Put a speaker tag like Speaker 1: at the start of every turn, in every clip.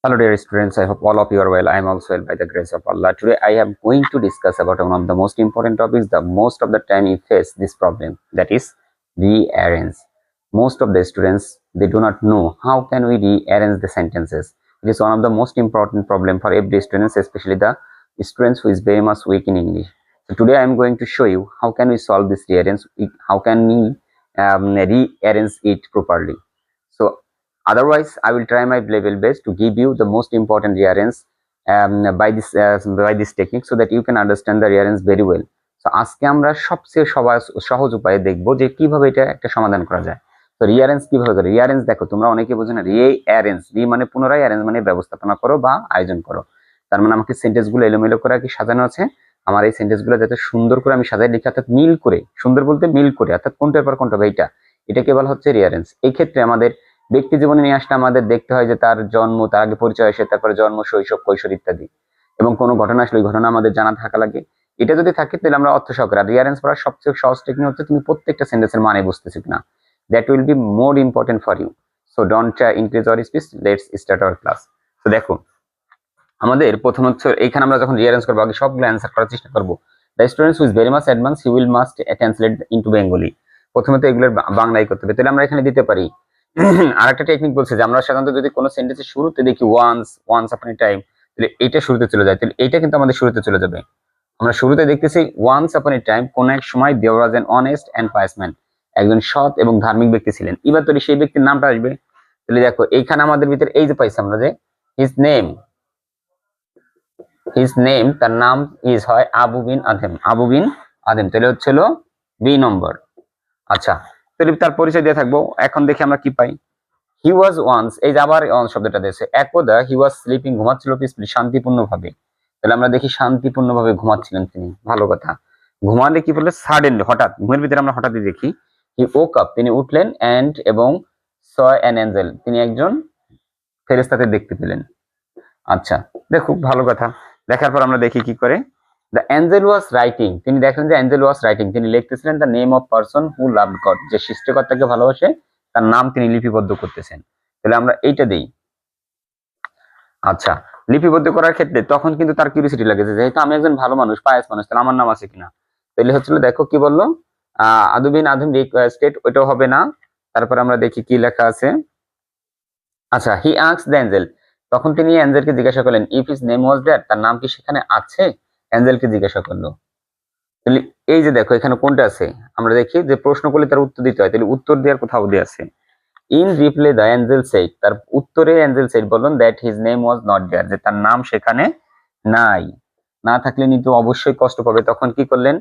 Speaker 1: Hello dear students, I hope all of you are well. I am also well by the grace of Allah. Today I am going to discuss about one of the most important topics. The most of the time you face this problem, that is rearrange. Most of the students, they do not know how can we rearrange the sentences. It is one of the most important problem for every student, especially the students who is very much weak in English. So today I am going to show you how can we solve this rearrange, how can we rearrange it properly. So otherwise I will try my level best to give you the most important rearrange by this technique so that you can understand the rearrange very well. So আজকে আমরা সবচেয়ে সহজ উপায়ে দেখব যে কিভাবে এটা একটা সমাধান করা যায়। তো রিঅ্যারেঞ্জ কিভাবে করে? রিঅ্যারেঞ্জ দেখো, তোমরা অনেকে বোঝো না। রিঅ্যারেঞ্জ মানে পুনরায়, অ্যারেঞ্জ মানে ব্যবস্থাপনা করো বা আয়োজন করো। তার মানে আমাকে সেন্টেন্স গুলো এলোমেলো করে কি সাজানো আছে। আমার এই সেন্টেন্স গুলো যাতে সুন্দর করে আমি সাজাই লিখি, অর্থাৎ মিল করে, সুন্দর বলতে মিল করে, অর্থাৎ কোনটার পর কোনটা এটাকে বলা হচ্ছে রিঅ্যারেঞ্জ। এই ক্ষেত্রে আমাদের ব্যক্তি জীবনে নিয়ে আসলে আমাদের দেখতে হয় যে তার জন্ম, তার আগে পরিচয় আসে, তারপরে জন্ম, শৈশব, কৈশোর ইত্যাদি, এবং কোনো ঘটনা আসলে ওই ঘটনা আমাদের জানা থাকা লাগে। এটা যদি থাকে তাহলে আমরা অর্থ সহকারে। রিঅ্যারেঞ্জ করার সবচেয়ে সহজ টেকনিক হচ্ছে তুমি প্রত্যেকটা সেন্টেন্সের মানে বুঝতেছো কিনা। That will be more important for you. So don't increase or speech, let's start our class. তো দেখো, আমাদের প্রথম হচ্ছে এখানে আমরা যখন রিঅ্যারেঞ্জ করবো আগে সবগুলো অ্যান্সার করার চেষ্টা করবো। The students who is very much advance he will must translate into Bengali. প্রথমে তো এগুলোর বাংলায় করতে হবে, তাহলে আমরা এখানে দিতে পারি। আর একটা টেকনিক বলছে যে আমরা সাধারণত যদি কোনো সেন্টেন্সের শুরুতে দেখি ওয়ান্স আপন এ টাইম, তাহলে এটা শুরুতে চলে যায়, তাহলে এটা কিন্তু আমাদের শুরুতে চলে যাবে। আমরা শুরুতে দেখতেছি ওয়ান্স আপন এ টাইম কোন এক সময় there was an honest and pious man, একজন সৎ এবং ধার্মিক ব্যক্তি ছিলেন। এবার তো সেই ব্যক্তির নামটা আসবে। তাহলে দেখো এইখানে আমাদের ভিতরে এই যে পাইছি আমরা যে হিজ নেম, তার নাম ইজ হয় আবু বিন আদেম, তাহলে হচ্ছিল বি নম্বর। আচ্ছা, তাহলে তার পরিচয় দিয়ে থাকবো। এখন দেখি আমরা কি পাই। হি ওয়াজ ওয়ান্স, এই যে আবার ওয়ান্স শব্দটা দিয়েছে। একদা হি ওয়াজ স্লিপিং, ঘুমাচ্ছিল পিসফুলি, শান্তিপূর্ণভাবে। তাহলে আমরা দেখি শান্তিপূর্ণভাবে ঘুমাচ্ছিলেন তিনি, ভালো কথা। ঘুমালে কি বলে? সাডেনলি, হঠাৎ, ঘুমের ভিতরে আমরা হঠাৎই দেখি। হি ওক আপ, তিনি উঠলেন, এন্ড এবং স অ্যান এঞ্জেল, তিনি একজন ফেরেশতাকে দেখতে পেলেন। আচ্ছা, দেখো ভালো কথা। দেখার পর আমরা দেখি কি করে। দ্য এঞ্জেল ওয়াজ রাইটিং, তিনি দেখলেন যে এঞ্জেল ওয়াজ রাইটিং, তিনি লিখতেছিলেন the name of person who loved God, যে সৃষ্টিকর্তাকে ভালোবাসে তার নাম তিনি লিপিবদ্ধ করতেছেন। তাহলে আমরা এইটা দেই। আচ্ছা, লিপিবদ্ধ করার ক্ষেত্রে তখন কিন্তু তার কিউরিওসিটি লাগে যে যেহেতু আমি একজন ভালো মানুষ, পায়াস মানুষ, তাহলে আমার নাম আছে কিনা। তাহলে হচ্ছিল, দেখো কি বললো, আদুবিন আদম রিকোয়েস্টেড, ওইটাও হবে না। তারপর আমরা দেখি কি লেখা আছে। আচ্ছা, হি আস্কড দ্য এঞ্জেল, তখন তিনি এঞ্জেলকে জিজ্ঞাসা করলেন if his name was that, তার নাম কি সেখানে আছে। এঞ্জেলকে জিজ্ঞাসা করলো। তাহলে এই যে দেখো এখানে কোনটা আছে, আমরা দেখি যে প্রশ্ন করলে তার উত্তর দিতে হয়, তাহলে উত্তর দেওয়ার কোথাও দিয়ে আছে। In reply the angel said, তার উত্তরে এঞ্জেল সেড বললেন that his name was not there, যে তার নাম সেখানে নাই। না থাকলে নিতে অবশ্যই কষ্ট পাবে, তখন কি করলেন।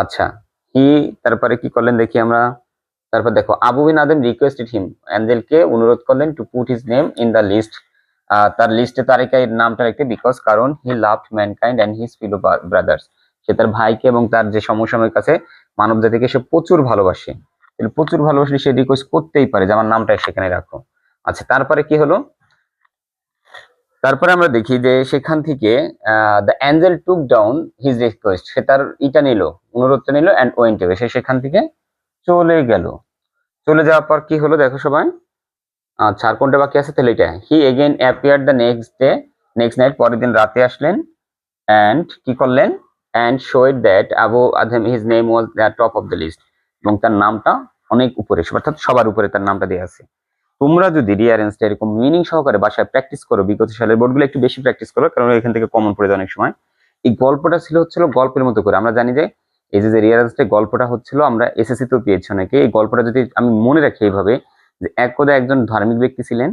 Speaker 1: আচ্ছা, হি, তারপরে কি করলেন দেখি আমরা। তারপর দেখো আবু বিন আদম রিকোয়েস্টেড হিম, এঞ্জেলকে অনুরোধ করলেন to put his name in the list, তার লিস্টে তালিকায় নামটা রাখতে, বিকজ কারণ he loved mankind and his fellow brothers, সে তার ভাইকে এবং তার যে সমসাময়িক আছে মানব জাতিকে সে প্রচুর ভালোবাসে। প্রচুর ভালোবাসলে সে রিকোয়েস্ট করতেই পারে যে আমার নামটা সেখানে রাখো। আচ্ছা, তারপরে কি হলো। তারপরে আমরা দেখি যে সেখান থেকে the angel took down his request, সে তার ইটা নিল, অনুরোধটা নিল, এন্ড ওয়েন্ট অ্যাওয়ে, সে সেখান থেকে চলে গেল। চলে যাওয়ার পর কি হলো দেখো সবাই। আচ্ছা, আর কোনটা বাকি আছে, তাহলে এটা। He again appeared the next night, পরের দিন রাতে আসলেন, এন্ড কি করলেন, and showed that Abou Adhem his name was the top of the list, এবং তার নামটা অনেক উপরে, অর্থাৎ সবার উপরে তার নামটা দেওয়া আছে। তোমরা যদি রিঅ্যারেঞ্জটা এরকম মিনিং সহকারে বাসায় প্র্যাকটিস করো, বিগত সালের বোর্ডগুলো একটু বেশি প্র্যাকটিস করো, কারণ এখান থেকে কমন পড়ে যায় অনেক সময়। এই গল্পটা হচ্ছিল গল্পের মতো করে। আমরা জানি যে এই যে রিঅ্যারেঞ্জটা গল্পটা হচ্ছিল, আমরা এসএসসি তেও পেয়েছি অনেকে। এই গল্পটা যদি আমি মনে রাখি এইভাবে, যে একদা একজন ধার্মিক ব্যক্তি ছিলেন,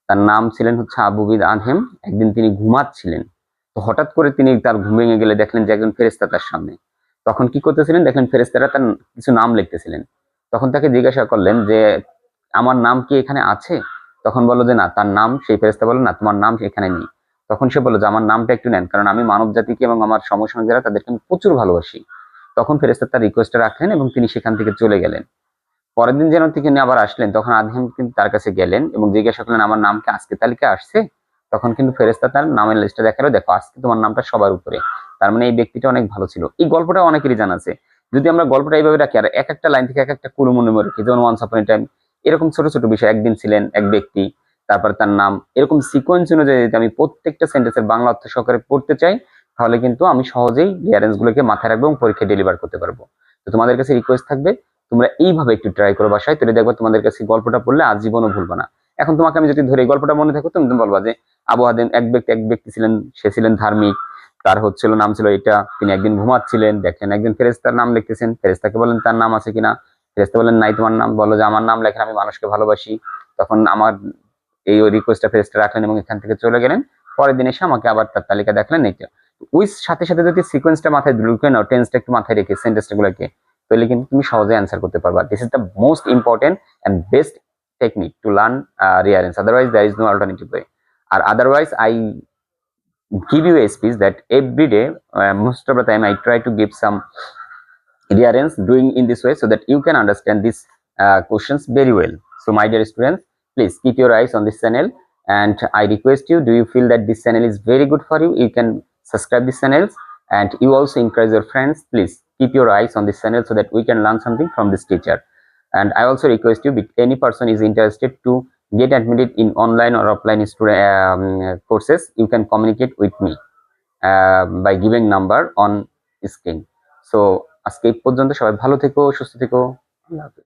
Speaker 1: তার নাম ছিলেন হচ্ছে আবু বিন আদম। একদিন তিনি ঘুমাচ্ছিলেন, তো হঠাৎ করে তিনি তার ঘুম ভেঙে গেলে দেখলেন যে একজন ফেরেশতা তার সামনে। তখন কি করতেছিলেন, দেখলেন ফেরেশতারা তার কিছু নাম লিখতেছিলেন। তখন তাকে জিজ্ঞাসা করলেন যে আমার নাম কি এখানে আছে। তখন বললো যে না, তার নাম, সেই ফেরেশতা বলল না, তোমার নাম এখানে নেই। তখন সে বললো যে আমার নামটা একটু নেন, কারণ আমি মানব জাতিকে এবং আমার সমসাময়িক যারা তাদেরকে আমি প্রচুর ভালোবাসি। তখন ফেরেশতা তার রিকোয়েস্টটা রাখলেন এবং তিনি সেখান থেকে চলে গেলেন। পরের দিন যেন তিনি আবার আসলেন, তখন আদম কিন্তু তার কাছে গেলেন এবং জিজ্ঞাসা করলেন আমার নাম কি আজকে তালিকা আসছে। তখন কিন্তু ফেরেশতা তার নামের লিস্টটা দেখালো, দেখো আজকে তোমার নামটা সবার উপরে। তার মানে এই ব্যক্তিটা অনেক ভালো ছিল। এই গল্পটা অনেকেরই জানা আছে। যদি আমরা গল্পটা এইভাবে রাখি আর এক একটা লাইন থেকে এক একটা কুরু মনে রাখি, যেমন ওয়ান্স আপন এ টাইম, এরকম ছোট ছোট বিষয়, একদিন ছিলেন এক ব্যক্তি, তারপর তার নাম, এরকম সিকোয়েন্স অনুযায়ী যদি আমি প্রত্যেকটা সেন্টেন্সের বাংলা অর্থ সহকারে পড়তে চাই, তাহলে কিন্তু আমি সহজেই রিয়ারেন্স গুলোকে মাথায় রাখবো এবং পরীক্ষায় ডেলিভার করতে পারবো। তো তোমাদের কাছে রিকোয়েস্ট থাকবে, তোমরা এইভাবে একটু ট্রাই করো বাসায়, তাহলে দেখবে তোমাদের কাছে গল্পটা পড়লে আজীবনও ভুলবা না। এখন তোমাকে আমি যদি ধরে এই গল্পটা মনে থাকো, তুমি বলবা যে আবু আদেম, এক ব্যক্তি ছিলেন, সে ছিলেন ধার্মিক, তার হচ্ছিল নাম ছিল এটা, তিনি একদিন ঘুমাচ্ছিলেন, দেখেন একজন ফেরেশতার নাম লিখতেছেন, ফেরেশতাকে বলেন তার নাম আছে কিনা, ফেরেশতা বলেন নাই তোমার নাম, বলো যে আমার নাম লেখেন, আমি মানুষকে ভালোবাসি। তখন আমার এই রিকোয়েস্টটা ফেরেশতা রাখলেন এবং এখান থেকে চলে গেলেন। পরের দিন এসে আমাকে আবার তার তালিকা দেখলেন এইটা। ওই সাথে সাথে যদি সিকোয়েন্সটা মাথায় ঢুকে নাও, টেন্সটা একটু মাথায় রেখে সেন্টেন্সটা গুলোকে, তাহলে কিন্তু তুমি সহজে অ্যান্সার করতে পারবা। This is the most important and best technique to learn rearrange, otherwise there is no alternative way. আর otherwise I give you a speech that every day, most of the time I try to give some reference doing in this way so that you can understand these questions very well. So my dear students, please keep your eyes on this channel, and I request you, do you feel that this channel is very good for you, you can subscribe this channel, and you also encourage your friends. Please keep your eyes on this channel so that we can learn something from this teacher. And I also request you, if any person is interested to get admitted in online or offline student courses, you can communicate with me by giving number on screen. So আজকে এই পর্যন্ত, সবাই ভালো থেকো, সুস্থ থেকো, আল্লাহ হাফেজ।